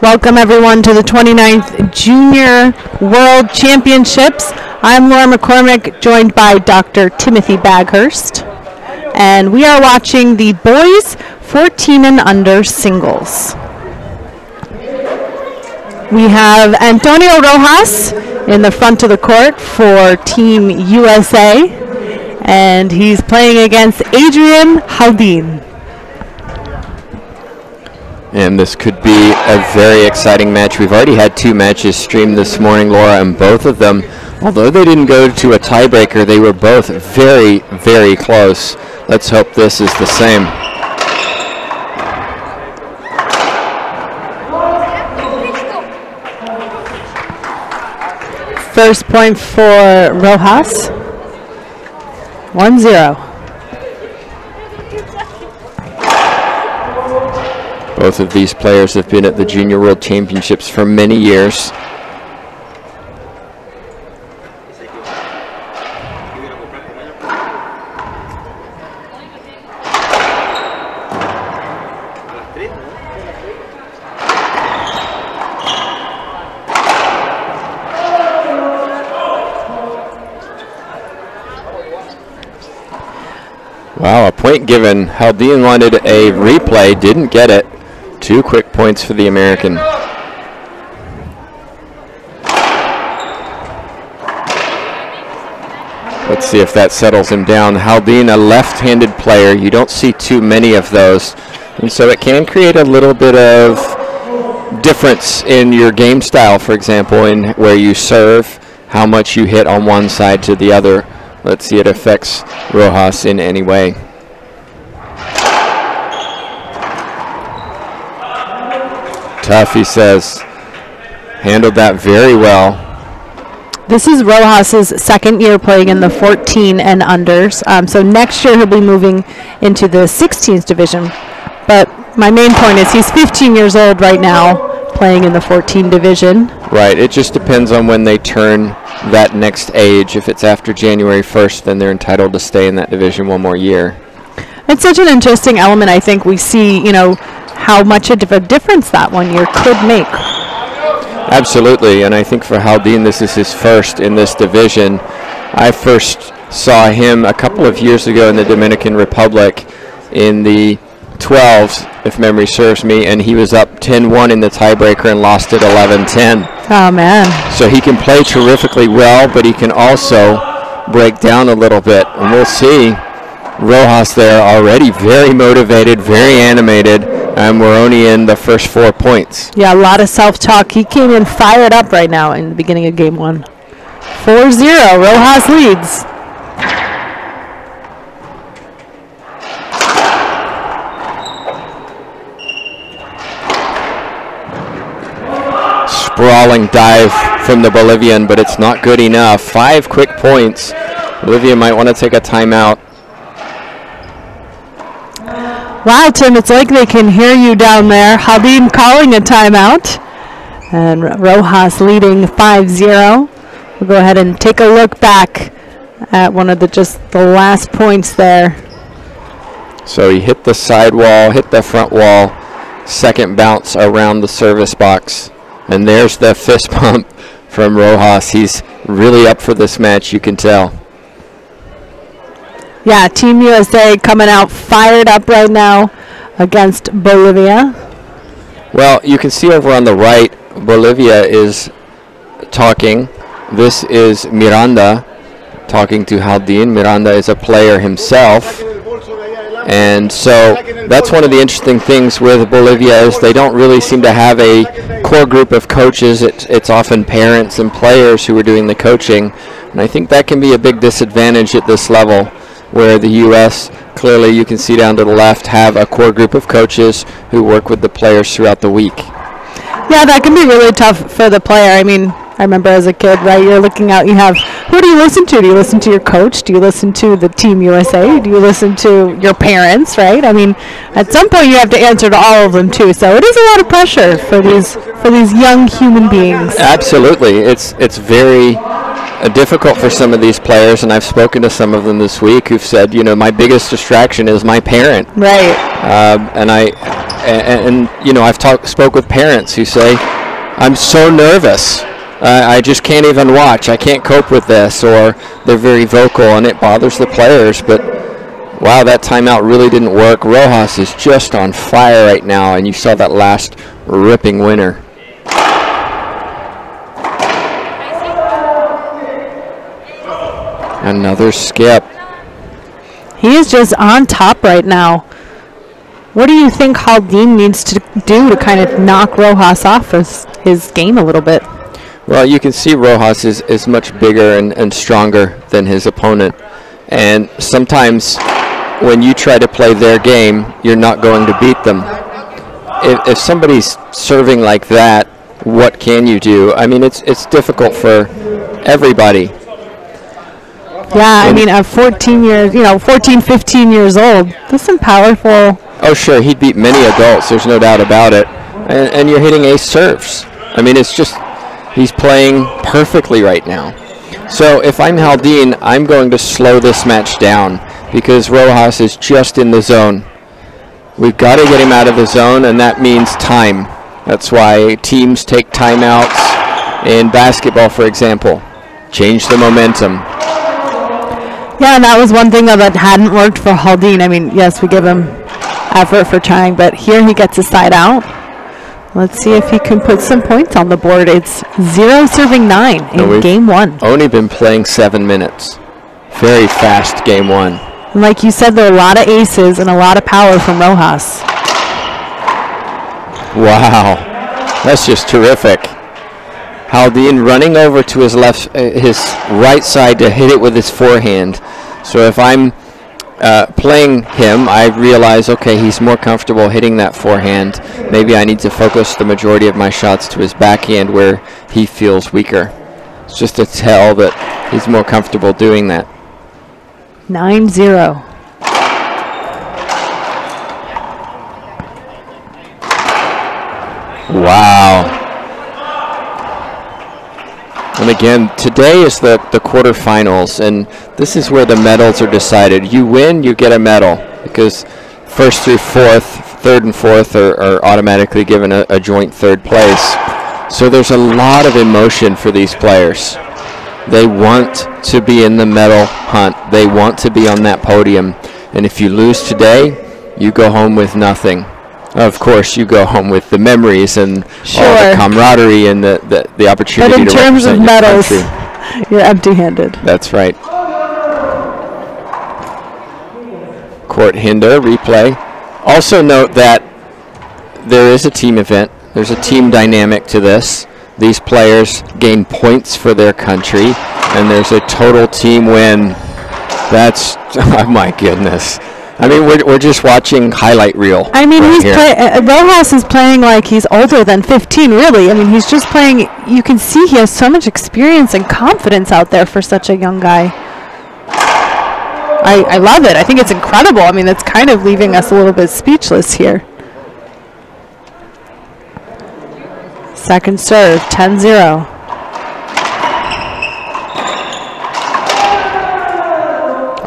Welcome everyone to the 29th Junior World Championships. I'm Laura McCormick, joined by Dr. Timothy Baghurst, and we are watching the boys 14 and under singles. We have Antonio Rojas in the front of the court for Team USA, and he's playing against Adrian Jaldin. And this could be a very exciting match. We've already had two matches streamed this morning, Laura, and both of them, although they didn't go to a tiebreaker, they were both very, very close. Let's hope this is the same. First point for Rojas, 1-0. Both of these players have been at the Junior World Championships for many years. Wow, a point given. Jaldin wanted a replay, didn't get it. 2 quick points for the American. Let's see if that settles him down. Jaldin, a left-handed player. You don't see too many of those. And so it can create a little bit of difference in your game style, for example, in where you serve, how much you hit on one side to the other. Let's see if it affects Rojas in any way. Tough, he says. Handled that very well. This is Rojas's second year playing in the 14 and unders. So next year he'll be moving into the 16s division. But my main point is he's 15 years old right now, playing in the 14 division. Right. It just depends on when they turn that next age. If it's after January 1st, then they're entitled to stay in that division one more year. It's such an interesting element. I think we see, how much of a difference that 1 year could make. Absolutely, and I think for Jaldin, this is his first in this division. I first saw him a couple of years ago in the Dominican Republic in the 12s, if memory serves me, and he was up 10-1 in the tiebreaker and lost it 11-10. Oh, man. So he can play terrifically well, but he can also break down a little bit, and we'll see. Rojas there already very motivated, very animated, and we're only in the first 4 points. Yeah, a lot of self-talk. He came in fired up right now in the beginning of game 1. 4-0, Rojas leads. Sprawling dive from the Bolivian, but it's not good enough. 5 quick points. Bolivia might want to take a timeout. Wow, Tim, it's like they can hear you down there. Jaldin calling a timeout. And Rojas leading 5-0. We'll go ahead and take a look back at one of the last points there. So he hit the side wall, hit the front wall, second bounce around the service box. And there's the fist pump from Rojas. He's really up for this match, you can tell. Yeah, Team USA coming out fired up right now against Bolivia. Well, you can see over on the right, Bolivia is talking. This is Miranda talking to Jaldin. Miranda is a player himself. And so that's one of the interesting things with Bolivia is they don't really seem to have a core group of coaches. It's often parents and players who are doing the coaching. And I think that can be a big disadvantage at this level, where the U.S., clearly you can see down to the left, have a core group of coaches who work with the players throughout the week. Yeah, that can be really tough for the player. I mean, I remember as a kid, right, you're looking out, you have, who do you listen to? Do you listen to your coach? Do you listen to the Team USA? Do you listen to your parents, right? I mean, at some point you have to answer to all of them too. So it is a lot of pressure for these young human beings. Absolutely. It's very difficult for some of these players, and I've spoken to some of them this week who've said, my biggest distraction is my parent. Right. And And you know, I've spoke with parents who say, I'm so nervous. I just can't even watch. I can't cope with this. Or they're very vocal, and it bothers the players. But, wow, that timeout really didn't work. Rojas is just on fire right now, and you saw that last ripping winner. Another skip. He is just on top right now. What do you think Jaldin needs to do to kind of knock Rojas off his game a little bit? Well, you can see Rojas is much bigger and stronger than his opponent. And sometimes when you try to play their game, you're not going to beat them. If somebody's serving like that, what can you do? I mean, it's difficult for everybody. Yeah, I mean, at 14 years, 14, 15 years old, this is some powerful. Oh, sure, he'd beat many adults. There's no doubt about it. And you're hitting ace serves. I mean, it's just, he's playing perfectly right now. So if I'm Jaldin, I'm going to slow this match down because Rojas is just in the zone. We've got to get him out of the zone, and that means time. That's why teams take timeouts in basketball, for example. Change the momentum. Yeah, and that was one thing that hadn't worked for Jaldin. I mean, yes, we give him effort for trying, but here he gets a side out. Let's see if he can put some points on the board. It's 0-9 in game one. Only been playing 7 minutes. Very fast game one. And like you said, there are a lot of aces and a lot of power from Rojas. Wow, that's just terrific. Jaldin running over to his right side to hit it with his forehand. So if I'm playing him, I realize, okay, he's more comfortable hitting that forehand. Maybe I need to focus the majority of my shots to his backhand where he feels weaker. It's just a tell that he's more comfortable doing that. 9-0. Wow. And again, today is the quarterfinals, and this is where the medals are decided. You win, you get a medal, because first through third and fourth are automatically given a joint third place. So there's a lot of emotion for these players. They want to be in the medal hunt. They want to be on that podium. And if you lose today, you go home with nothing. Of course, you go home with the memories and all the camaraderie and the opportunity to represent your country. But in terms of medals, you're empty-handed. That's right. Court hinder, replay. Also note that there is a team event. There's a team dynamic to this. These players gain points for their country, and there's a total team win. That's, oh my goodness. I mean, we're just watching highlight reel. I mean, Rojas is playing like he's older than 15, really. I mean, he's just playing. You can see he has so much experience and confidence out there for such a young guy. I love it. I think it's incredible. I mean, it's kind of leaving us a little bit speechless here. Second serve, 10-0.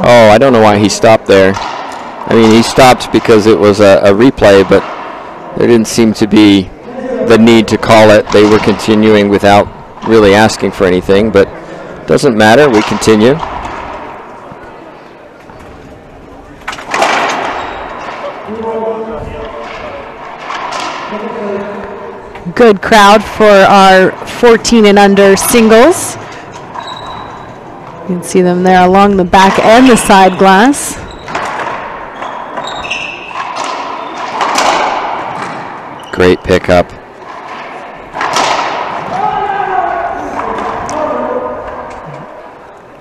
Oh, I don't know why he stopped there. I mean, he stopped because it was a replay, but there didn't seem to be the need to call it. They were continuing without really asking for anything, but it doesn't matter. We continue. Good crowd for our 14 and under singles. You can see them there along the back and the side glass. Great pickup.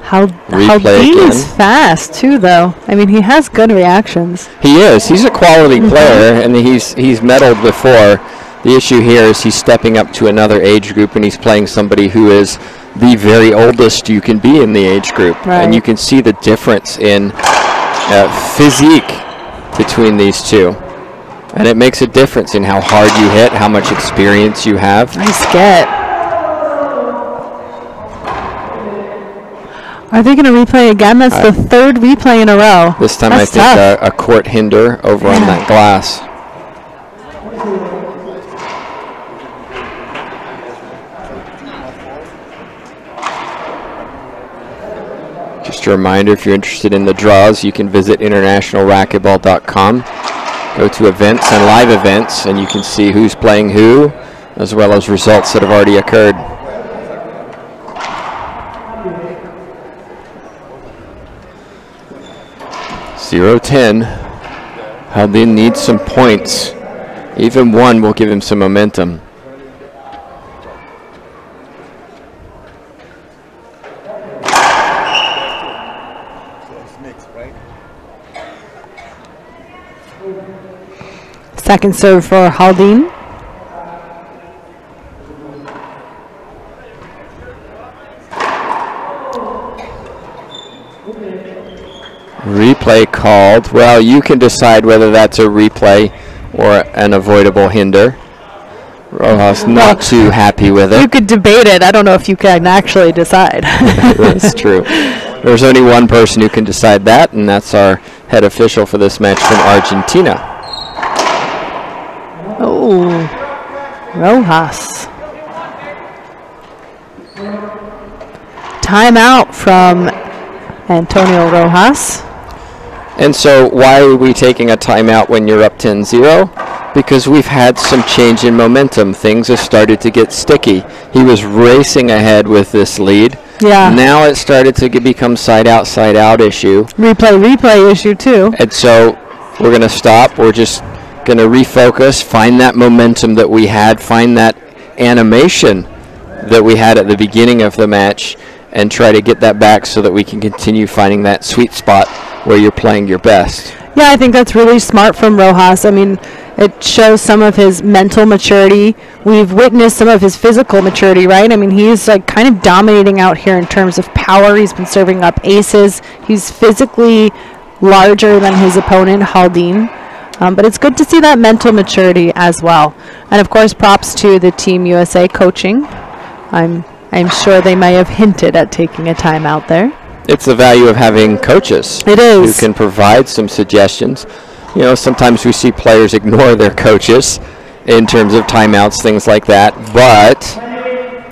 Jaldin is fast too, though. I mean, he has good reactions. He is. He's a quality player, and he's medaled before. The issue here is he's stepping up to another age group, and he's playing somebody who is the very oldest you can be in the age group. Right. And you can see the difference in physique between these two. And it makes a difference in how hard you hit, how much experience you have. Nice get. Are they going to replay again? That's the third replay in a row. This time I think a court hinder over on that glass. Just a reminder, if you're interested in the draws, you can visit internationalracquetball.com. Go to events and live events, and you can see who's playing who, as well as results that have already occurred. (0-10). Jaldin needs some points. Even one will give him some momentum. Second serve for Jaldin. Replay called. Well, you can decide whether that's a replay or an avoidable hinder. Rojas not too happy with it. You could debate it. I don't know if you can actually decide. That's true. There's only one person who can decide that, and that's our head official for this match from Argentina. Oh, Rojas. Timeout from Antonio Rojas. And so why are we taking a timeout when you're up 10-0? Because we've had some change in momentum. Things have started to get sticky. He was racing ahead with this lead. Yeah. Now it started to become side out issue. Replay issue too. And so we're going to stop. We're just going to refocus, find that momentum that we had, find that animation that we had at the beginning of the match, and try to get that back so that we can continue finding that sweet spot where you're playing your best. Yeah, I think that's really smart from Rojas. I mean, it shows some of his mental maturity. We've witnessed some of his physical maturity, right? I mean, he's like kind of dominating out here in terms of power. He's been serving up aces. He's physically larger than his opponent, Jaldin. But it's good to see that mental maturity as well. And of course, props to the Team USA coaching. I'm sure they may have hinted at taking a timeout there. It's the value of having coaches. It is. Who can provide some suggestions. You know, sometimes we see players ignore their coaches in terms of timeouts, things like that. But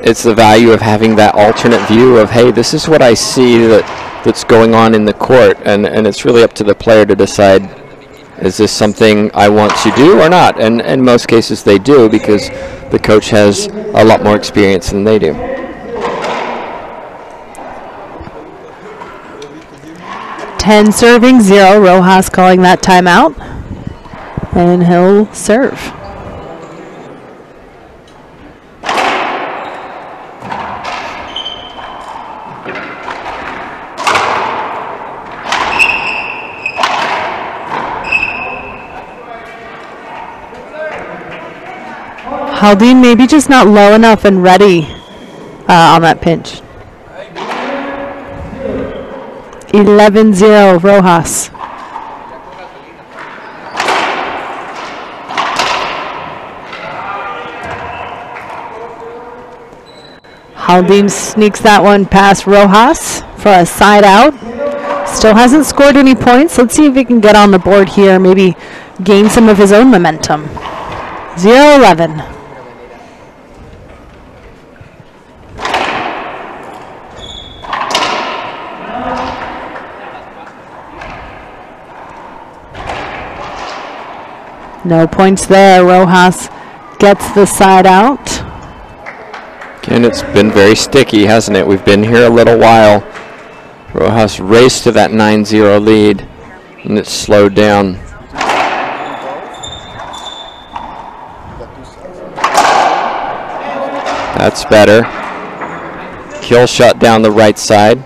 it's the value of having that alternate view of, hey, this is what I see that's going on in the court. And it's really up to the player to decide, is this something I want to do or not? And in most cases they do, because the coach has a lot more experience than they do. Ten serving, 0. Rojas calling that timeout. And he'll serve. Jaldin maybe just not low enough and ready on that pinch. 11-0 Rojas. Jaldin sneaks that one past Rojas for a side out. Still hasn't scored any points. Let's see if he can get on the board here, maybe gain some of his own momentum. 0-11. No points there. Rojas gets the side out. Again, it's been very sticky, hasn't it? We've been here a little while. Rojas raced to that 9-0 lead, and it's slowed down. That's better. Kill shot down the right side.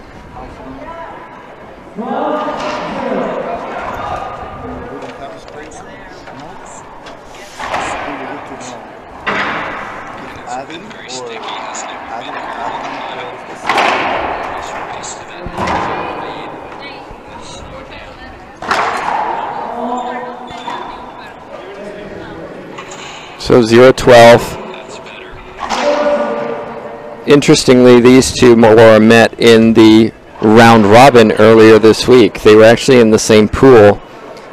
So 0-12. Interestingly, these two were met in the round robin earlier this week. They were actually in the same pool,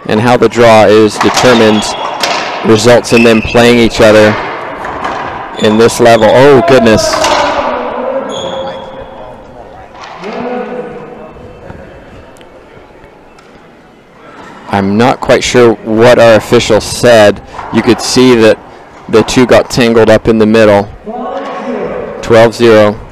and how the draw is determined results in them playing each other in this level. Oh, goodness. I'm not quite sure what our official said. You could see that the two got tangled up in the middle. 12-0.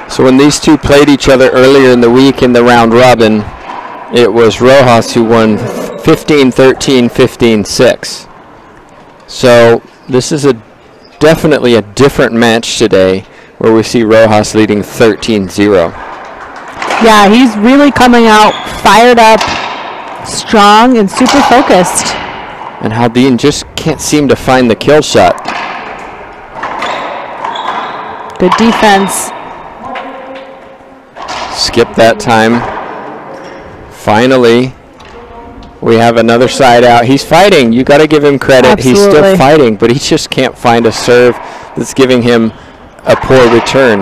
So when these two played each other earlier in the week in the round robin, it was Rojas who won 15-13, 15-6. So this is definitely a different match today where we see Rojas leading 13-0. Yeah, he's really coming out fired up, strong, and super focused. And Jaldin just can't seem to find the kill shot. Good defense. Skip that time. Finally, we have another side out. He's fighting. You got to give him credit. Absolutely. He's still fighting, but he just can't find a serve that's giving him a poor return.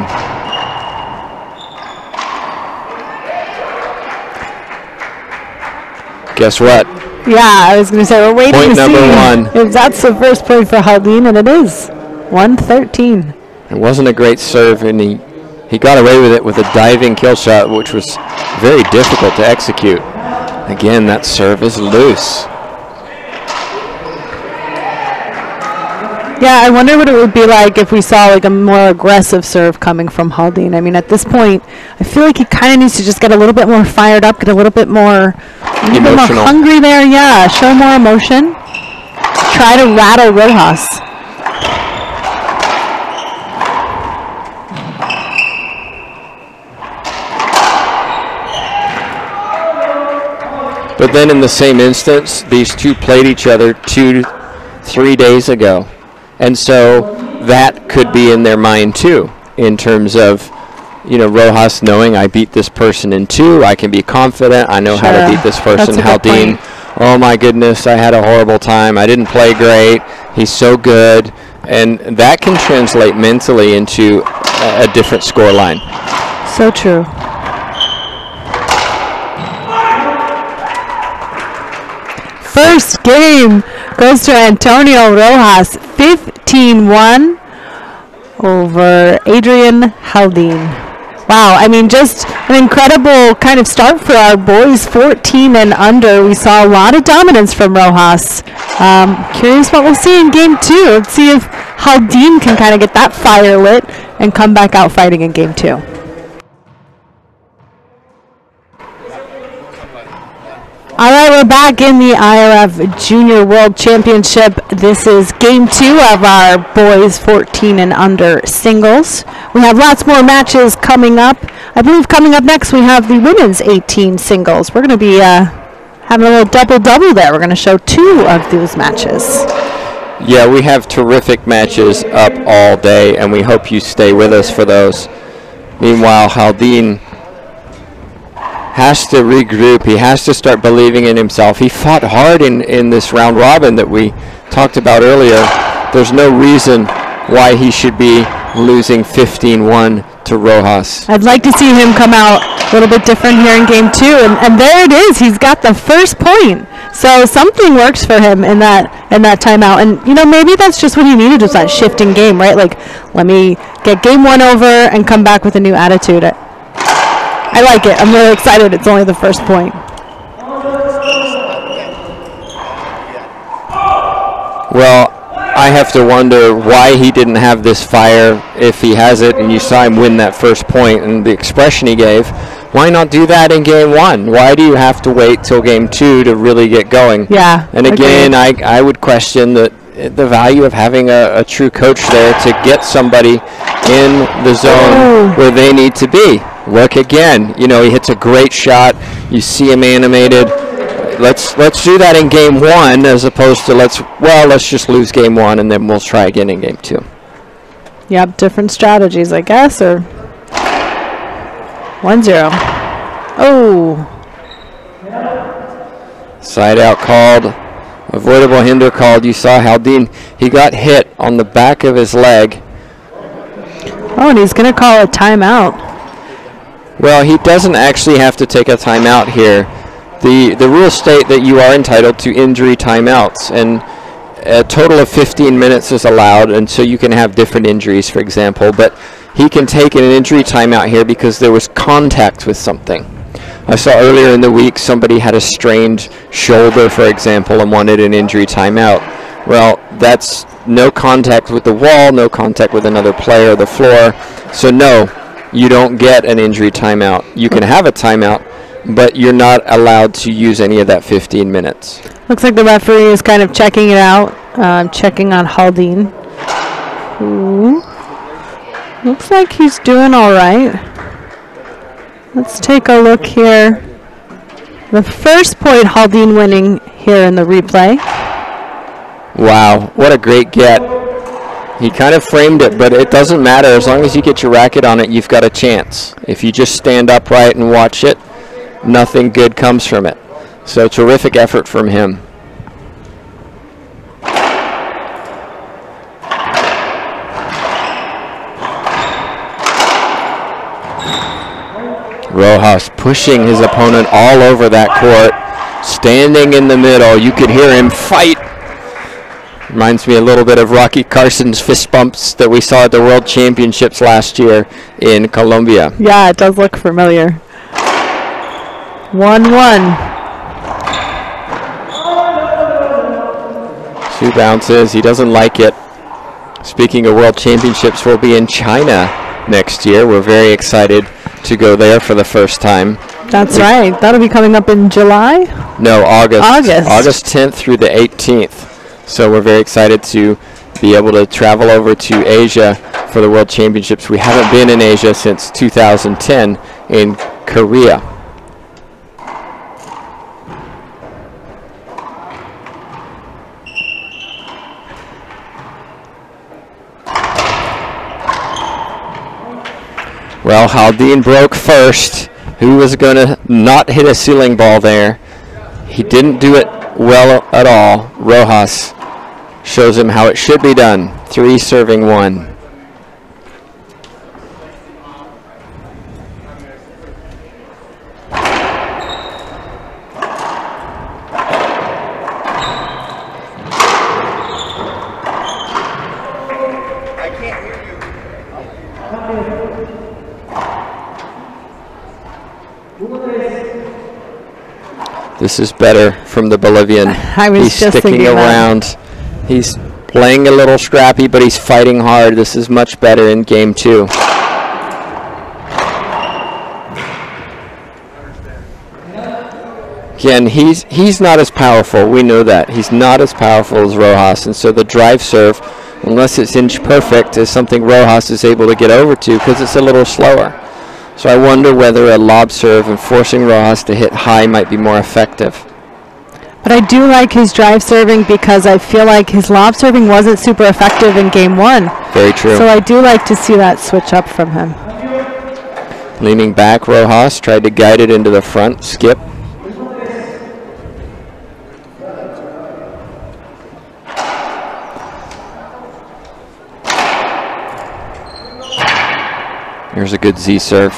Guess what? Yeah, I was going to say, we're waiting Point to see number 1. if that's the first point for Jaldin, and it is. 113. It wasn't a great serve, and he got away with it with a diving kill shot, which was very difficult to execute. Again, that serve is loose. Yeah, I wonder what it would be like if we saw like a more aggressive serve coming from Jaldin. I mean, at this point, I feel like he kind of needs to just get a little bit more fired up, get a little bit more hungry there. Yeah, show more emotion. Try to rattle Rojas. But then in the same instance, these two played each other 2-3 days ago. And so that could be in their mind too, in terms of, you know, Rojas knowing I beat this person in 2, I can be confident, I know how to beat this person. Jaldin, oh my goodness, I had a horrible time, I didn't play great, he's so good. And that can translate mentally into a different score line. So true. First game goes to Antonio Rojas, 15-1 over Adrian Jaldin. Wow, I mean, just an incredible kind of start for our boys, 14 and under. We saw a lot of dominance from Rojas. Curious what we'll see in game 2. Let's see if Jaldin can kind of get that fire lit and come back out fighting in game 2. All right, we're back in the IRF Junior World Championship. This is game 2 of our boys 14 and under singles. We have lots more matches coming up. I believe coming up next we have the women's 18 singles. We're going to be having a little double-double there. We're going to show 2 of those matches. Yeah, we have terrific matches up all day, and we hope you stay with us for those. Meanwhile, Jaldin has to regroup. He has to start believing in himself. He fought hard in this round robin that we talked about earlier. There's no reason why he should be losing 15-1 to Rojas. I'd like to see him come out a little bit different here in game 2, and there it is. He's got the first point. So something works for him in that timeout. And you know, maybe that's just what he needed, was that shifting game, right? Like, let me get game 1 over and come back with a new attitude. I like it. I'm really excited. It's only the first point. Well, I have to wonder why he didn't have this fire if he has it, and you saw him win that first point, and the expression he gave. Why not do that in game 1? Why do you have to wait till game 2 to really get going? Yeah. And again, I would question the value of having a true coach there to get somebody in the zone where they need to be. Look again, you know, he hits a great shot. You see him animated. Let's do that in game 1 as opposed to let's just lose game 1 and then we'll try again in game 2. Yep, different strategies, I guess, or 1-0. Oh. Side out called. Avoidable hinder called. You saw Jaldin, he got hit on the back of his leg. Oh, and he's going to call a timeout. Well, he doesn't actually have to take a timeout here. The rules state that you are entitled to injury timeouts, and a total of 15 minutes is allowed, and so you can have different injuries, for example. But he can take an injury timeout here because there was contact with something. I saw earlier in the week somebody had a strained shoulder, for example, and wanted an injury timeout. Well, that's no contact with the wall, no contact with another player or the floor. So no, you don't get an injury timeout. You can have a timeout, but you're not allowed to use any of that 15 minutes. Looks like the referee is kind of checking it out, checking on Jaldin. Ooh. Looks like he's doing all right. Let's take a look here. The first point, Jaldin winning here in the replay. Wow, what a great get. He kind of framed it, but it doesn't matter. As long as you get your racket on it, you've got a chance. If you just stand upright and watch it, nothing good comes from it. So terrific effort from him. Rojas pushing his opponent all over that court, standing in the middle. You could hear him fight. Reminds me a little bit of Rocky Carson's fist bumps that we saw at the World Championships last year in Colombia. Yeah, it does look familiar. 1-1. 2 bounces. He doesn't like it. Speaking of World Championships, we'll be in China next year. We're very excited to go there for the first time. That's right. That'll be coming up in July? No, August. August. August 10th through the 18th. So we're very excited to be able to travel over to Asia for the World Championships. We haven't been in Asia since 2010 in Korea. Well, Jaldin broke first. Who was going to not hit a ceiling ball there? He didn't do it well at all. Rojas shows him how it should be done. 3 serving 1. This is better from the Bolivian. He's just sticking around. He's playing a little scrappy, but he's fighting hard. This is much better in game 2. Again, he's not as powerful. We know that. He's not as powerful as Rojas, and so the drive serve, unless it's inch perfect, is something Rojas is able to get over to because it's a little slower. So I wonder whether a lob serve and forcing Rojas to hit high might be more effective. But I do like his drive serving because I feel like his lob serving wasn't super effective in game 1. Very true. So I do like to see that switch up from him. Leaning back, Rojas tried to guide it into the front, skip. Here's a good Z serve.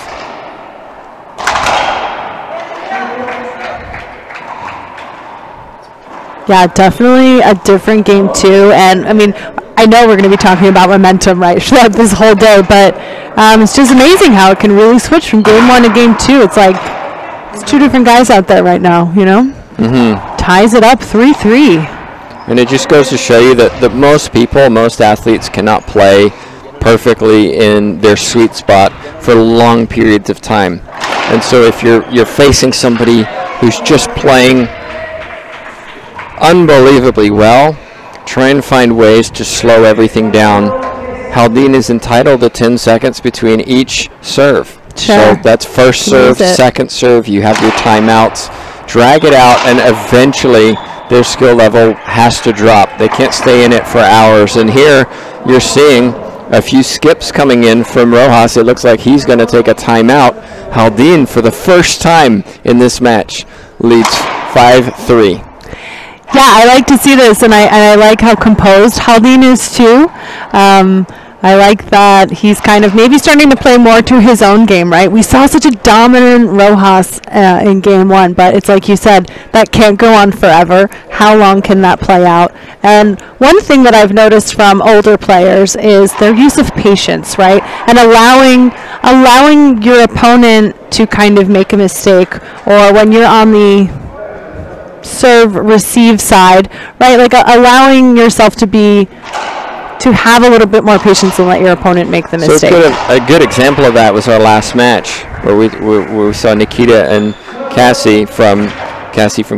Yeah, definitely a different game 2. And, I mean, I know we're going to be talking about momentum, right, throughout this whole day, but it's just amazing how it can really switch from game 1 to game 2. It's like it's 2 different guys out there right now, you know? Mm-hmm. Ties it up 3-3. And it just goes to show you that most athletes cannot play perfectly in their sweet spot for long periods of time. And so if you're facing somebody who's just playing unbelievably well, try and find ways to slow everything down. Jaldin is entitled to 10 seconds between each serve. Sure. So that's first serve, second serve, you have your timeouts. Drag it out, and eventually their skill level has to drop. They can't stay in it for hours. And here you're seeing a few skips coming in from Rojas. It looks like he's going to take a timeout. Jaldin, for the first time in this match, leads 5-3. Yeah, I like to see this, and I like how composed Jaldin is too. I like that he's kind of maybe starting to play more to his own game, right? We saw such a dominant Rojas in game one, but it's like you said, that can't go on forever. How long can that play out? And one thing that I've noticed from older players is their use of patience, right? And allowing your opponent to kind of make a mistake, or when you're on the serve receive side, right? Like allowing yourself to have a little bit more patience and let your opponent make the mistake. So a good example of that was our last match where we saw Nikita and Cassie from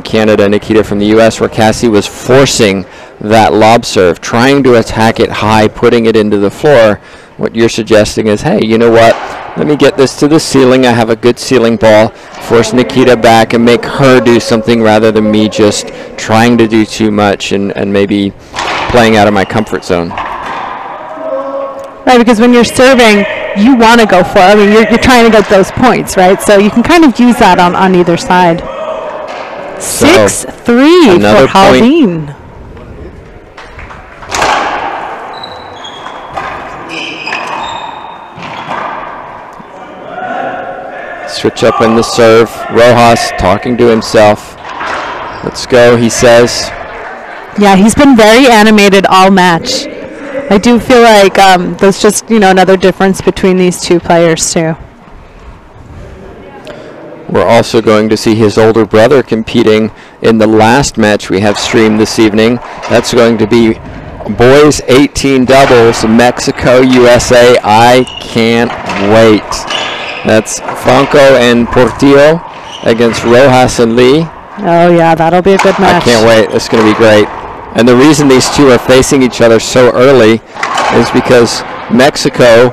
Canada, Nikita from the US, where Cassie was forcing that lob serve, trying to attack it high, putting it into the floor. What you're suggesting is, hey, you know what? Let me get this to the ceiling. I have a good ceiling ball. Force Nikita back and make her do something rather than me just trying to do too much and maybe playing out of my comfort zone. Right, because when you're serving, you want to go for it. I mean, you're trying to get those points, right? So you can kind of use that on either side. 6-3 for Jaldin. Switch up in the serve. Rojas talking to himself. Let's go, he says. Yeah, he's been very animated all match. I do feel like there's just, another difference between these two players too. We're also going to see his older brother competing in the last match we have streamed this evening. That's going to be boys 18 doubles, Mexico, USA. I can't wait. That's Franco and Portillo against Rojas and Lee. Oh yeah, that'll be a good match. I can't wait. It's going to be great. And the reason these two are facing each other so early is because Mexico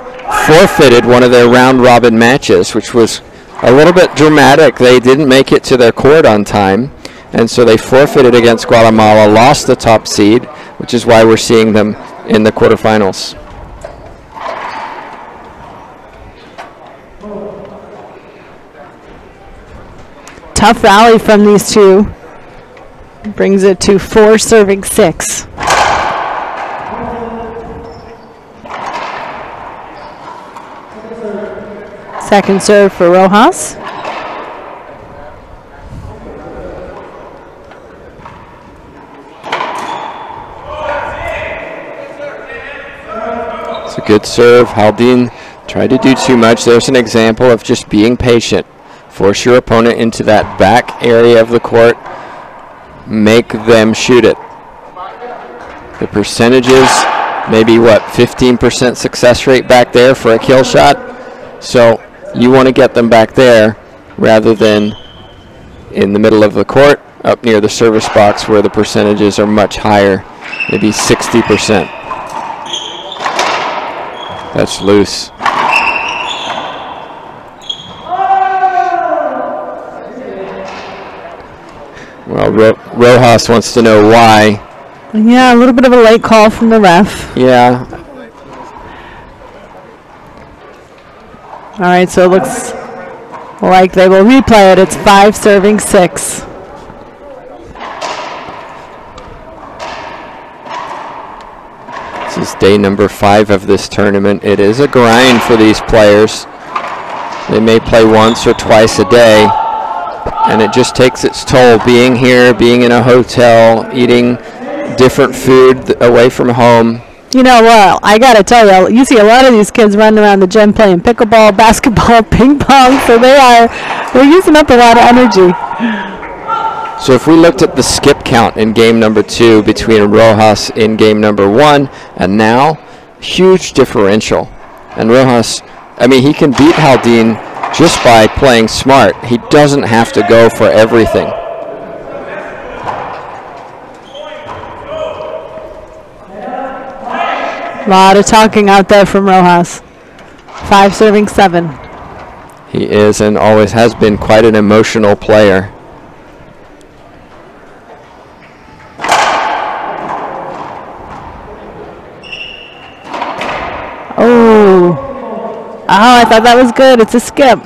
forfeited one of their round-robin matches, which was a little bit dramatic. They didn't make it to their court on time, and so they forfeited against Guatemala, lost the top seed, which is why we're seeing them in the quarterfinals. Tough rally from these two. Brings it to 4 serving 6. Second serve for Rojas. It's a good serve. Jaldin tried to do too much. There's an example of just being patient. Force your opponent into that back area of the court. Make them shoot it. The percentages, maybe 15% success rate back there for a kill shot. So you want to get them back there rather than in the middle of the court up near the service box where the percentages are much higher, maybe 60%. That's loose. Well, Rojas wants to know why. Yeah, a little bit of a late call from the ref. Yeah. All right, so it looks like they will replay it. It's 5 serving 6. This is day number 5 of this tournament. It is a grind for these players. They may play once or twice a day, and it just takes its toll. Being here, being in a hotel, eating different food away from home. Well, I got to tell you see a lot of these kids running around the gym playing pickleball, basketball, ping pong, so they're using up a lot of energy. So if we looked at the skip count in game number 2 between Rojas in game number 1 and now, huge differential. And Rojas, he can beat Jaldin just by playing smart. He doesn't have to go for everything. A lot of talking out there from Rojas. 5 serving 7. He is and always has been quite an emotional player. Oh, I thought that was good. It's a skip.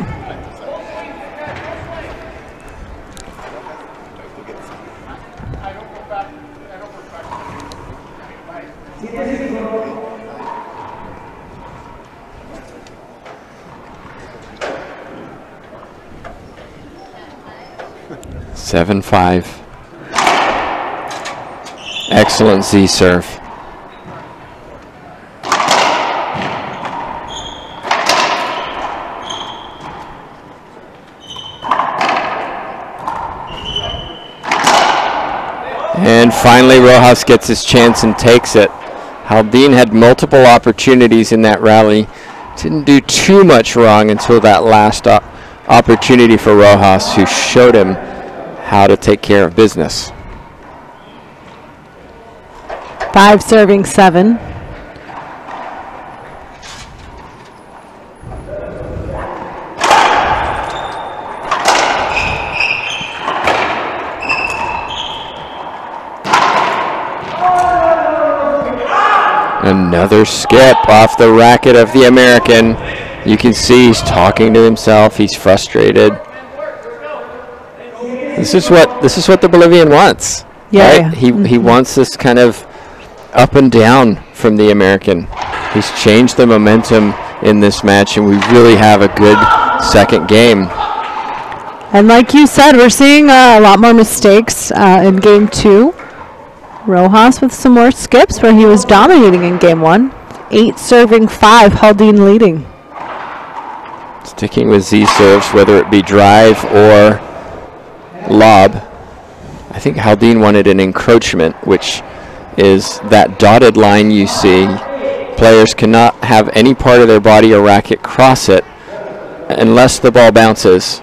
7-5. Excellent Z serve. And finally, Rojas gets his chance and takes it. Jaldin had multiple opportunities in that rally. Didn't do too much wrong until that last opportunity for Rojas, who showed him how to take care of business. 5 serving 7. Another skip off the racket of the American. You can see he's talking to himself. He's frustrated. This is what the Bolivian wants. Yeah. Right? He wants this kind of up and down from the American. He's changed the momentum in this match, and we really have a good second game. And like you said, we're seeing a lot more mistakes in game 2. Rojas with some more skips where he was dominating in game 1. 8 serving 5, Jaldin leading. Sticking with Z serves, whether it be drive or lob. I think Jaldin wanted an encroachment, which is that dotted line you see. Players cannot have any part of their body or racket cross it unless the ball bounces.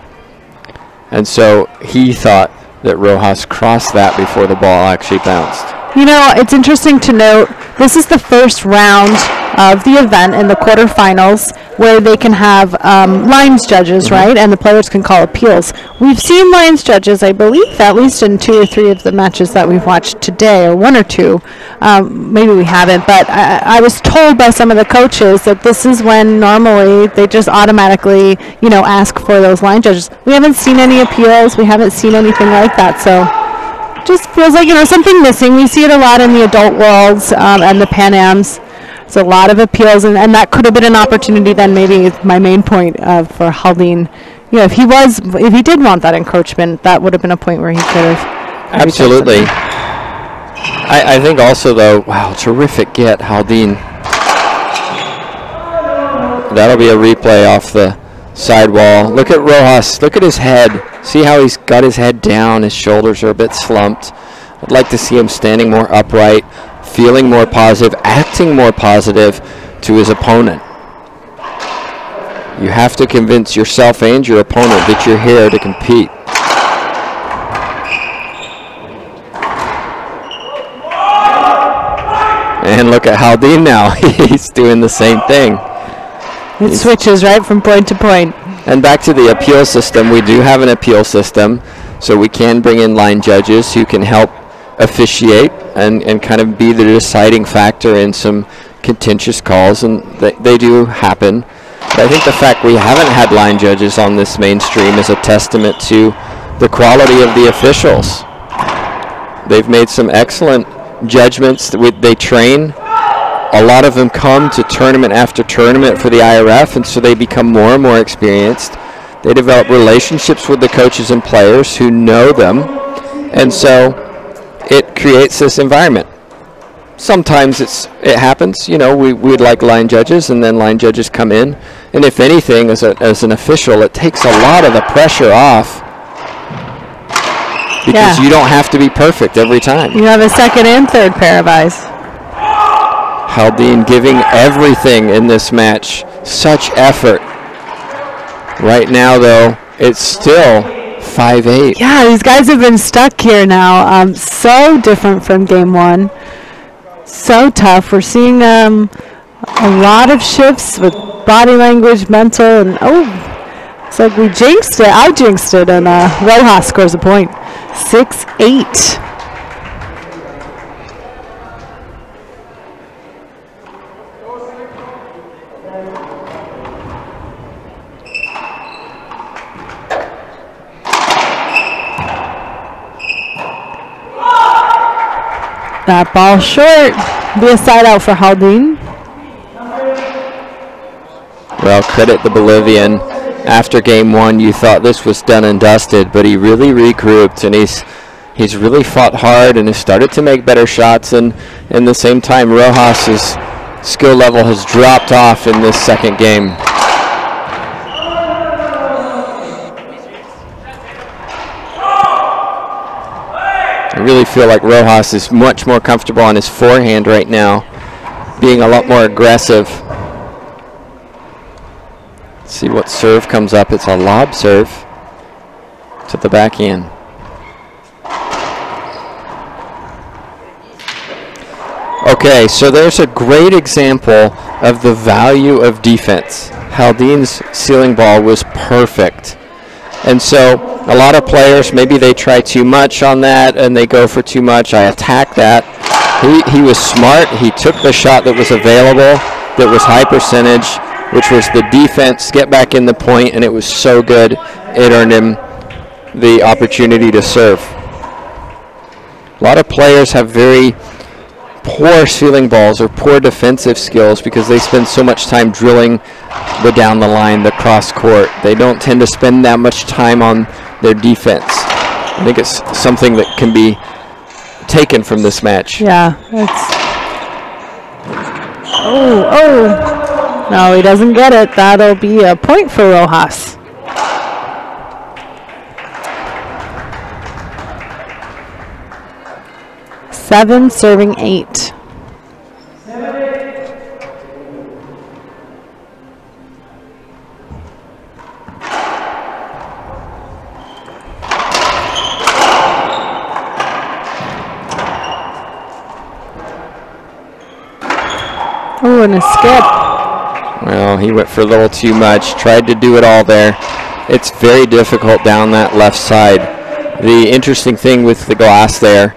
And so he thought that Rojas crossed that before the ball actually bounced. You know, it's interesting to note, this is the first round of the event in the quarterfinals where they can have lines judges, right? And the players can call appeals. We've seen lines judges, I believe, at least in 2 or 3 of the matches that we've watched today, or 1 or 2. Maybe we haven't, but I was told by some of the coaches that this is when normally they just automatically, you know, ask for those line judges. We haven't seen any appeals. We haven't seen anything like that, so just feels like, you know, something missing. We see it a lot in the adult worlds and the Pan Ams. There's a lot of appeals, and that could have been an opportunity then, maybe my main point for Jaldin. You know, if he did want that encroachment, that would have been a point where he could have. Absolutely. I think also, though, wow, terrific get, Jaldin. That'll be a replay off the sidewall. Look at Rojas. Look at his head. See how he's got his head down. His shoulders are a bit slumped. I'd like to see him standing more upright, feeling more positive, acting more positive to his opponent. You have to convince yourself and your opponent that you're here to compete. And look at Jaldin now. He's doing the same thing. It switches right from point to point. And back to the appeal system, we do have an appeal system, so we can bring in line judges who can help officiate and kind of be the deciding factor in some contentious calls, and they do happen. But I think the fact we haven't had line judges on this mainstream is a testament to the quality of the officials. They've made some excellent judgments. They train. A lot of them come to tournament after tournament for the IRF, and so they become more and more experienced. They develop relationships with the coaches and players who know them, and so it creates this environment. Sometimes it happens, you know, we'd like line judges, and then line judges come in, and if anything, as an official, it takes a lot of the pressure off, because you don't have to be perfect every time. You have a second and third pair of eyes. Jaldin giving everything in this match, such effort. Right now, though, it's still 5-8. Yeah, these guys have been stuck here now. So different from game 1. So tough. We're seeing a lot of shifts with body language, mental, and it's like we jinxed it. I jinxed it, and Rojas scores a point. 6-8. That ball short. Be a side out for Jaldin. Well, credit the Bolivian. after game one, you thought this was done and dusted, but he really regrouped, and he's really fought hard and has started to make better shots. And in the same time, Rojas's skill level has dropped off in this second game. I really feel like Rojas is much more comfortable on his forehand right now, being a lot more aggressive. Let's see what serve comes up. It's a lob serve to the backhand. Okay, so there's a great example of the value of defense. Jaldin's ceiling ball was perfect. And so a lot of players, maybe they try too much on that and they go for too much. I attack that. He was smart. He took the shot that was available, that was high percentage, which was the defense, get back in the point, and it was so good. It earned him the opportunity to serve. A lot of players have very poor ceiling balls or poor defensive skills because they spend so much time drilling the down the line, the cross court. They don't tend to spend that much time on their defense. I think it's something that can be taken from this match. Yeah, it's... Oh. No, he doesn't get it. That'll be a point for Rojas. Seven serving 8. Oh, and a skip. Well, he went for a little too much, tried to do it all there. It's very difficult down that left side. The interesting thing with the glass there,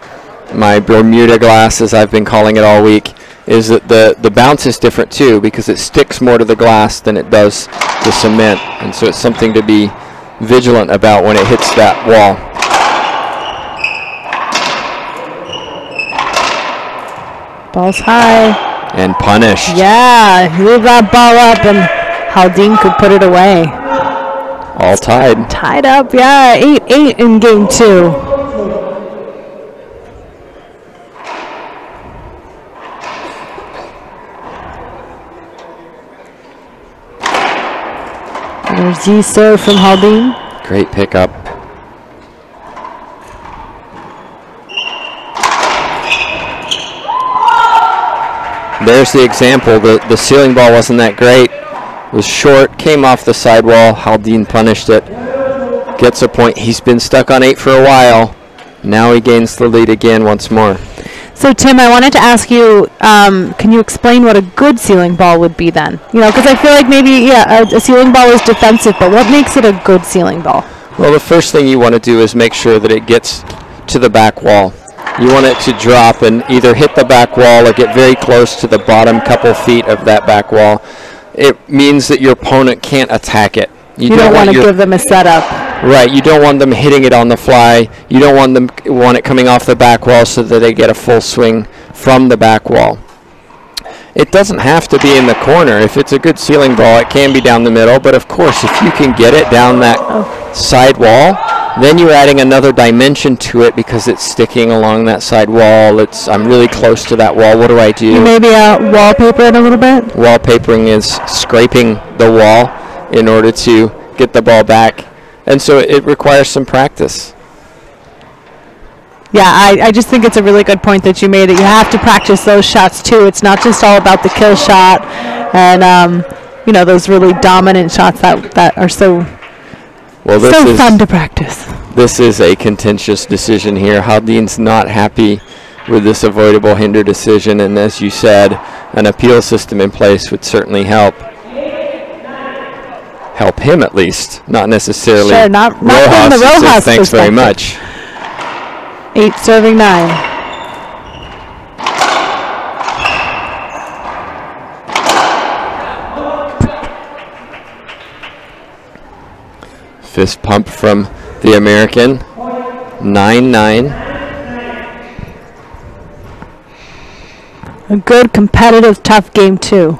my Bermuda glass, as I've been calling it all week, is that the bounce is different too, because it sticks more to the glass than it does the cement. And so it's something to be vigilant about when it hits that wall. Ball's high. And punished. Yeah, leave that ball up and Jaldin could put it away. All tied. Tied up, yeah, 8-8 in game 2. There's Z-serve from Jaldin. Great pickup. There's the example. The ceiling ball wasn't that great. It was short, came off the sidewall. Jaldin punished it. Gets a point. He's been stuck on 8 for a while. Now he gains the lead again once more. So, Tim, I wanted to ask you, can you explain what a good ceiling ball would be then? You know, because I feel like maybe, yeah, a ceiling ball is defensive, but what makes it a good ceiling ball? Well, the first thing you want to do is make sure that it gets to the back wall. You want it to drop and either hit the back wall or get very close to the bottom couple feet of that back wall. It means that your opponent can't attack it. You don't want to give them a setup. Right, you don't want them hitting it on the fly. You don't want it coming off the back wall so that they get a full swing from the back wall. It doesn't have to be in the corner. If it's a good ceiling ball, it can be down the middle. But of course, if you can get it down that side wall, then you're adding another dimension to it because it's sticking along that side wall. I'm really close to that wall. What do I do? Maybe wallpaper it a little bit? Wallpapering is scraping the wall in order to get the ball back. And so it requires some practice. Yeah, I just think it's a really good point that you made, that you have to practice those shots too. It's not just all about the kill shot and, you know, those really dominant shots that are so fun to practice. This is a contentious decision here. Jaldin's not happy with this avoidable hinder decision, and as you said, an appeal system in place would certainly help him at least, not necessarily. Sure, not from the Rojas thanks very much. 8 serving 9. Fist pump from the American. 9-9. A good, competitive, tough game, too.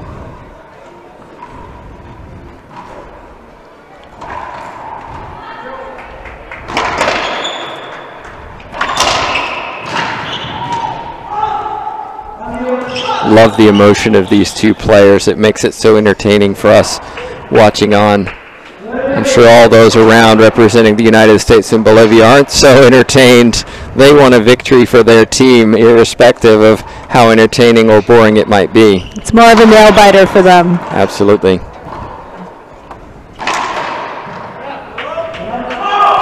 Love the emotion of these two players. It makes it so entertaining for us watching on. I'm sure all those around representing the United States and Bolivia aren't so entertained. They want a victory for their team, irrespective of how entertaining or boring it might be. It's more of a nail biter for them. Absolutely.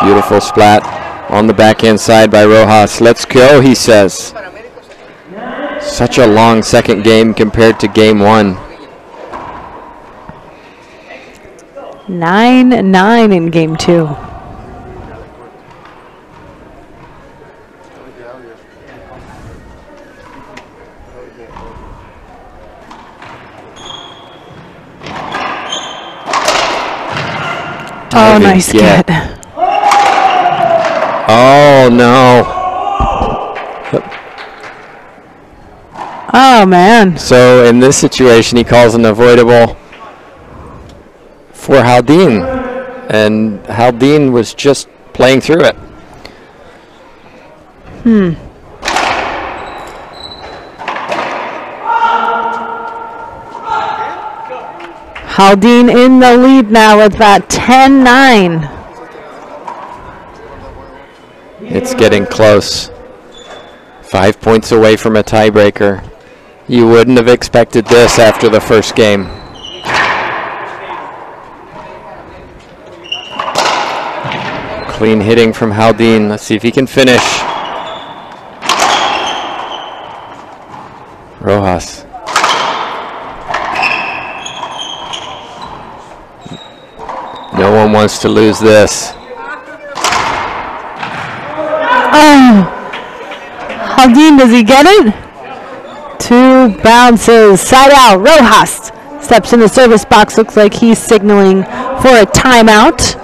Beautiful splat on the backhand side by Rojas. Let's go, he says. Such a long second game compared to game one. 9-9 in game two. Oh, nice get. Oh, no. Oh, man. So in this situation, he calls an avoidable for Jaldin, and Jaldin was just playing through it. Jaldin in the lead now with that 10-9. It's getting close. 5 points away from a tiebreaker. You wouldn't have expected this after the first game. Clean hitting from Jaldin. Let's see if he can finish. Rojas. No one wants to lose this. Oh, Jaldin, does he get it? Two bounces, side out. Rojas steps in the service box. Looks like he's signaling for a timeout.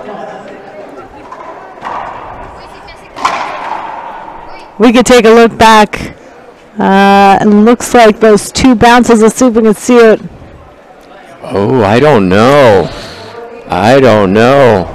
We could take a look back. It looks like those two bounces. Let's see if we can see it. Oh, I don't know. I don't know.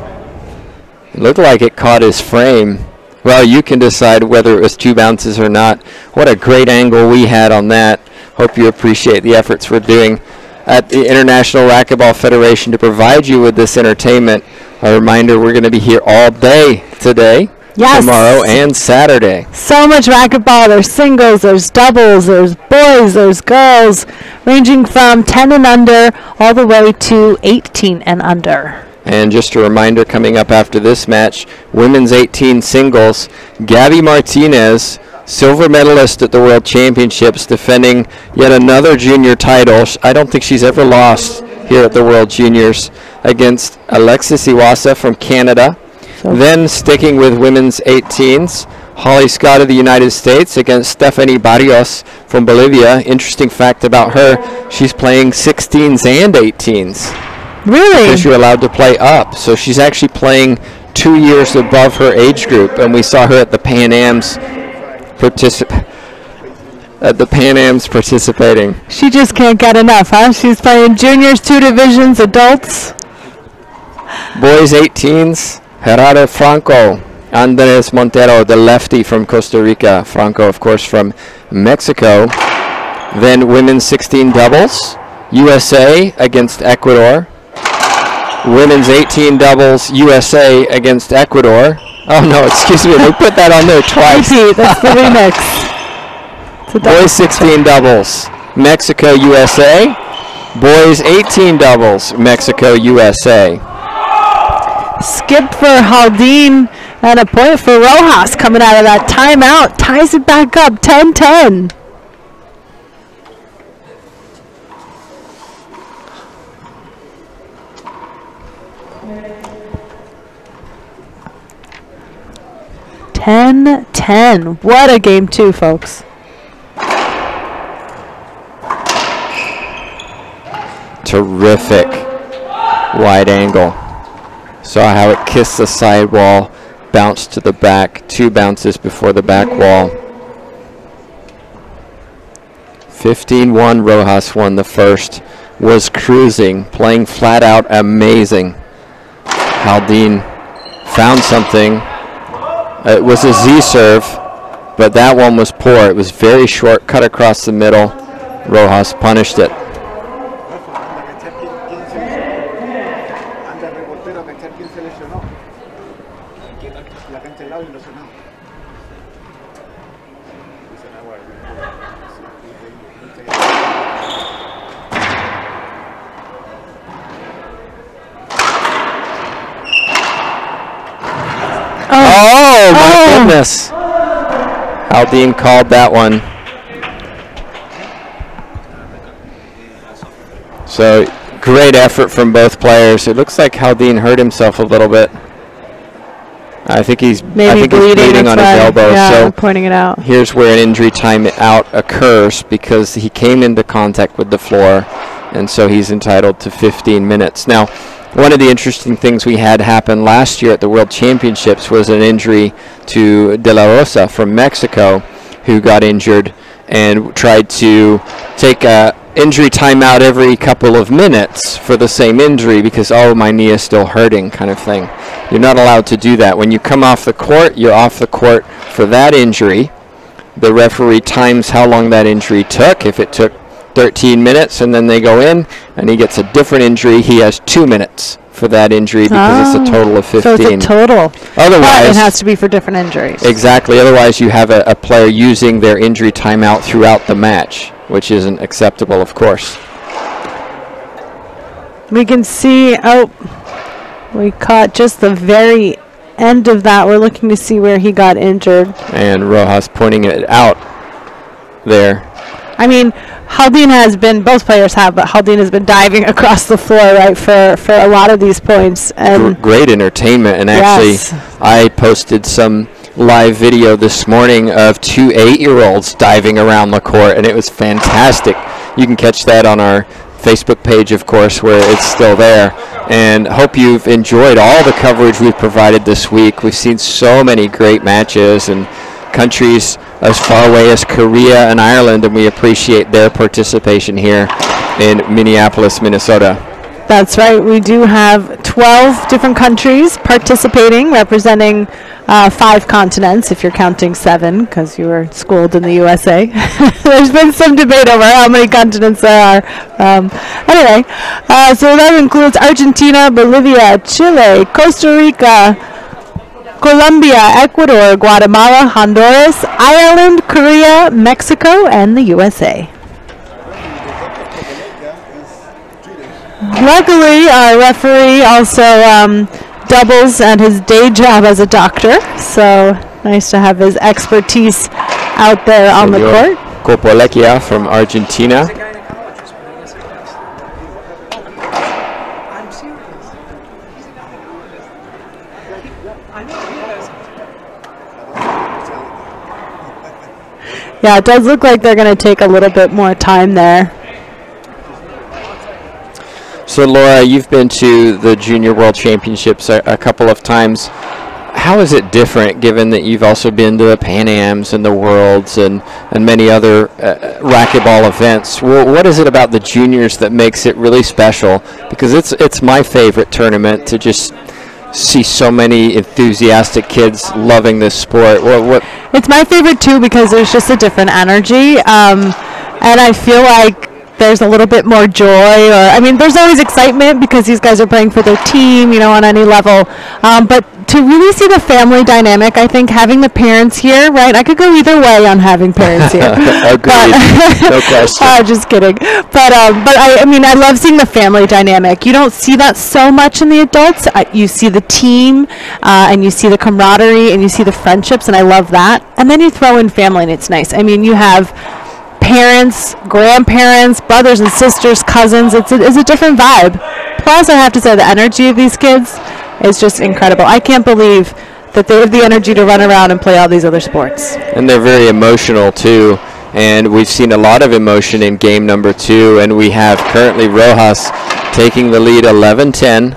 It looked like it caught his frame. Well, you can decide whether it was two bounces or not. What a great angle we had on that. Hope you appreciate the efforts we're doing at the International Racquetball Federation to provide you with this entertainment. A reminder, we're going to be here all day today, tomorrow, and Saturday. So much racquetball. There's singles, there's doubles, there's boys, there's girls, ranging from 10 and under all the way to 18 and under. And just a reminder, coming up after this match, women's 18 singles, Gabby Martinez, silver medalist at the World Championships, defending yet another junior title. I don't think she's ever lost here at the World Juniors, against Alexis Iwasa from Canada. Then sticking with women's 18s, Holly Scott of the United States against Stephanie Barrios from Bolivia. Interesting fact about her, she's playing 16s and 18s. Really? Because you're allowed to play up. So she's actually playing 2 years above her age group, and we saw her at the Pan Am's participating. She just can't get enough, huh? She's playing juniors, 2 divisions, adults. Boys 18s, Gerardo Franco, Andres Montero, the lefty from Costa Rica. Franco, of course, from Mexico. Then women's 16 doubles, USA against Ecuador. Women's 18 doubles, USA against Ecuador. Oh no, excuse me, they put that on there twice. That's the remix. Boys 16 doubles, Mexico, USA. Boys 18 doubles, Mexico, USA. Skip for Jaldin and a point for Rojas coming out of that timeout. Ties it back up, 10-10. What a game two, folks. Terrific wide angle. Saw how it kissed the side wall, bounced to the back, 2 bounces before the back wall. 15-1, Rojas won the first, was cruising, playing flat out amazing. Jaldin found something. It was a Z serve, but that one was poor. It was very short, cut across the middle. Rojas punished it. Oh, my goodness. Jaldin called that one. So, great effort from both players. It looks like Jaldin hurt himself a little bit. I think he's bleeding on his elbow. Yeah, so pointing it out. Here's where an injury timeout occurs because he came into contact with the floor, and so he's entitled to 15 minutes. Now, one of the interesting things we had happen last year at the World Championships was an injury to De La Rosa from Mexico, who got injured and tried to take a injury timeout every couple of minutes for the same injury because, oh, my knee is still hurting kind of thing. You're not allowed to do that. When you come off the court, you're off the court for that injury. The referee times how long that injury took. If it took 13 minutes and then they go in and he gets a different injury, he has 2 minutes for that injury because it's a total of 15. So it's a total. Otherwise, but it has to be for different injuries. Exactly. Otherwise, you have a player using their injury timeout throughout the match, which isn't acceptable, of course. We can see, we caught just the very end of that. We're looking to see where he got injured. And Rojas pointing it out there. I mean, Jaldin has been, both players have, but Jaldin has been diving across the floor, right, for a lot of these points. And great entertainment. And actually, I posted some live video this morning of 2 8-year-olds diving around the court, and it was fantastic. You can catch that on our Facebook page, of course, where it's still there. And hope you've enjoyed all the coverage we've provided this week. We've seen so many great matches and countries as far away as Korea and Ireland, and we appreciate their participation here in Minneapolis, Minnesota. That's right. We do have 12 different countries participating, representing 5 continents, if you're counting 7, because you were schooled in the USA. There's been some debate over how many continents there are. Anyway, so that includes Argentina, Bolivia, Chile, Costa Rica, Colombia, Ecuador, Guatemala, Honduras, Ireland, Korea, Mexico, and the USA. Luckily, our referee also doubles at his day job as a doctor, so nice to have his expertise out there on the court. Copolequia from Argentina. Yeah, it does look like they're going to take a little bit more time there. So, Laura, you've been to the Junior World Championships a couple of times. How is it different, given that you've also been to the Pan Ams and the Worlds and many other racquetball events? Well, what is it about the juniors that makes it really special? Because it's my favorite tournament to just see so many enthusiastic kids loving this sport. What? It's my favorite, too, because there's just a different energy. And I feel like there's a little bit more joy, there's always excitement because these guys are playing for their team, on any level. But to really see the family dynamic, I think having the parents here, right? I could go either way on having parents here. Agreed. No question. Just kidding. But I love seeing the family dynamic. You don't see that so much in the adults. You see the team, and you see the camaraderie, and you see the friendships, and I love that. And then you throw in family, and it's nice. You have parents, grandparents, brothers and sisters, cousins. It's a different vibe. Plus, I have to say, the energy of these kids is just incredible. I can't believe that they have the energy to run around and play all these other sports. And they're very emotional, too. And we've seen a lot of emotion in game number 2. And we have currently Rojas taking the lead 11-10.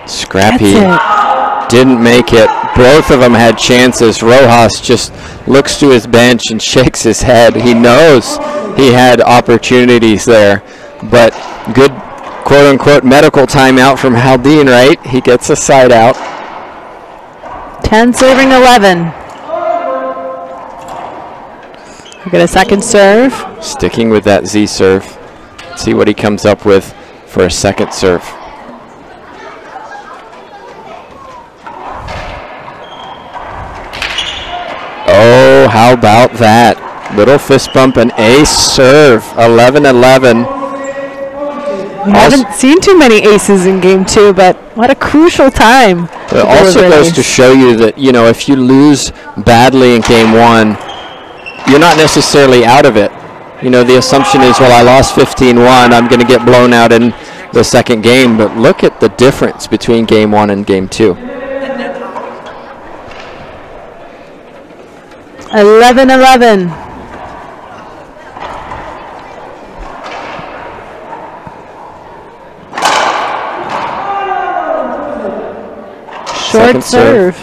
Scrappy didn't make it. Both of them had chances. Rojas just looks to his bench and shakes his head. He knows he had opportunities there, but good quote-unquote medical timeout from Jaldin, right? He gets a side out. 10 serving 11. We get a second serve. Sticking with that Z serve. See what he comes up with for a second serve. Oh, how about that? Little fist bump and ace serve. 11-11. We haven't seen too many aces in game 2, but what a crucial time. It also goes to show you that, you know, if you lose badly in game 1, you're not necessarily out of it. You know, the assumption is, well, I lost 15-1, I'm going to get blown out in the second game. But look at the difference between game 1 and game 2. 11-11. Short serve.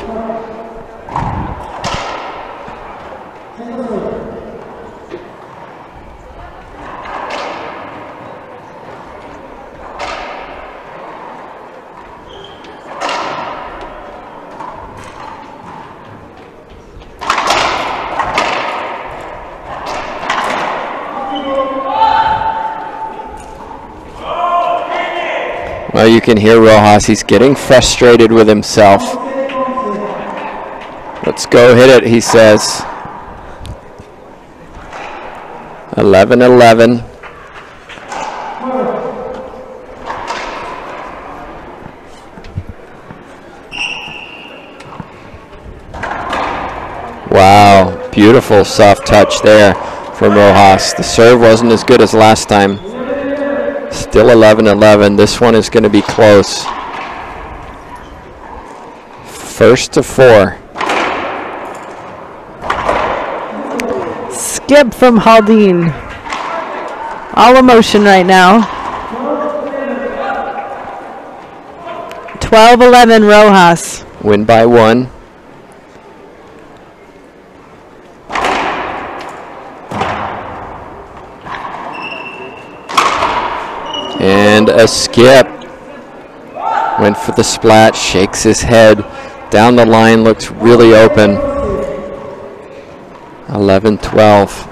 Well, you can hear Rojas. He's getting frustrated with himself. Let's go hit it, he says. 11-11. Wow, beautiful soft touch there from Rojas. The serve wasn't as good as last time. Still 11-11. This one is going to be close. First to 4. Skip from Jaldin. All emotion right now. 12-11 Rojas. Win by 1. And a skip. Went for the splat, shakes his head. Down the line, looks really open. 11-12.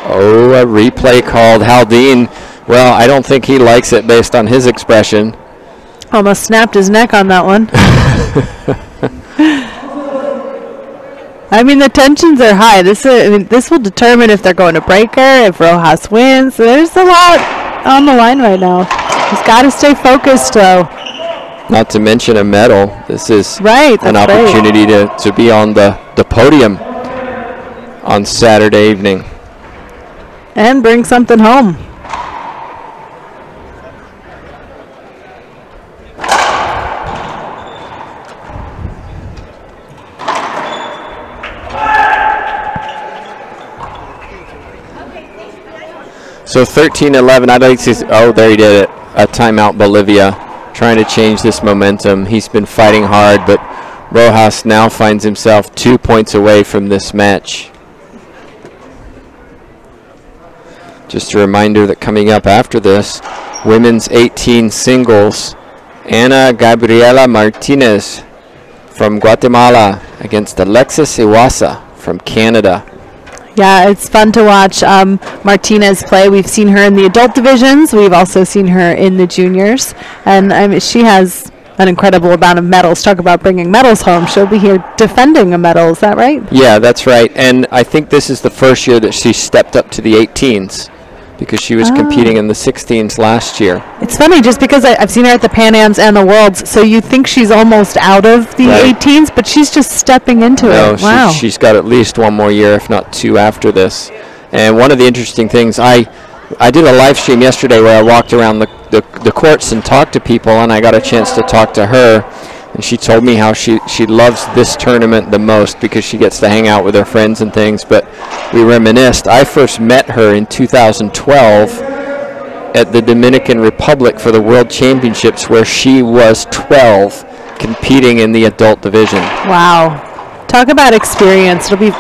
Oh, a replay called. Jaldin, well, I don't think he likes it based on his expression. Almost snapped his neck on that one. I mean, the tensions are high. This will determine if they're going to breaker, if Rojas wins. There's a lot on the line right now. He's got to stay focused, though. Not to mention a medal. This is an opportunity to be on the podium on Saturday evening. And bring something home. So 13-11, I'd like to see, oh, there he did it. A timeout, Bolivia, trying to change this momentum. He's been fighting hard, but Rojas now finds himself 2 points away from this match. Just a reminder that coming up after this, women's 18 singles, Ana Gabriela Martinez from Guatemala against Alexis Iwasa from Canada. Yeah, it's fun to watch Martinez play. We've seen her in the adult divisions. We've also seen her in the juniors. And she has an incredible amount of medals. Talk about bringing medals home. She'll be here defending a medal. Is that right? Yeah, that's right. And I think this is the first year that she stepped up to the 18s because she was competing in the 16s last year. It's funny, just because I've seen her at the Pan Ams and the Worlds, so you think she's almost out of the 18s, but she's just stepping into it. Wow. She's got at least one more year, if not 2 after this. And one of the interesting things, I did a live stream yesterday where I walked around the courts and talked to people, and I got a chance to talk to her. And she told me how she loves this tournament the most because she gets to hang out with her friends and things. But we reminisced. I first met her in 2012 at the Dominican Republic for the World Championships, where she was 12 competing in the adult division. Wow. Talk about experience. It'll be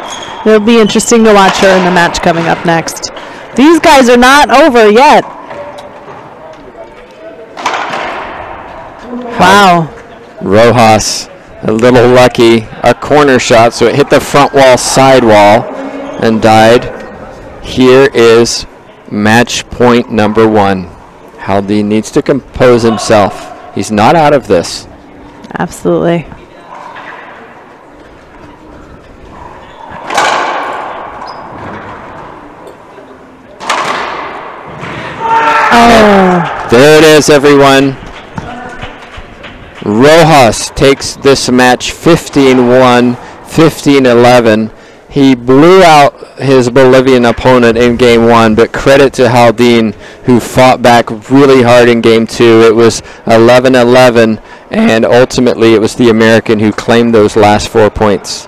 It'll be interesting to watch her in the match coming up next. These guys are not over yet. Wow. Rojas a little lucky. A corner shot, so it hit the front wall, side wall, and died. Here is match point number 1. Jaldin needs to compose himself. He's not out of this. Absolutely. Oh. There it is, everyone. Rojas takes this match 15-1, 15-11. He blew out his Bolivian opponent in game 1, but credit to Jaldin, who fought back really hard in game 2. It was 11-11, and ultimately it was the American who claimed those last 4 points.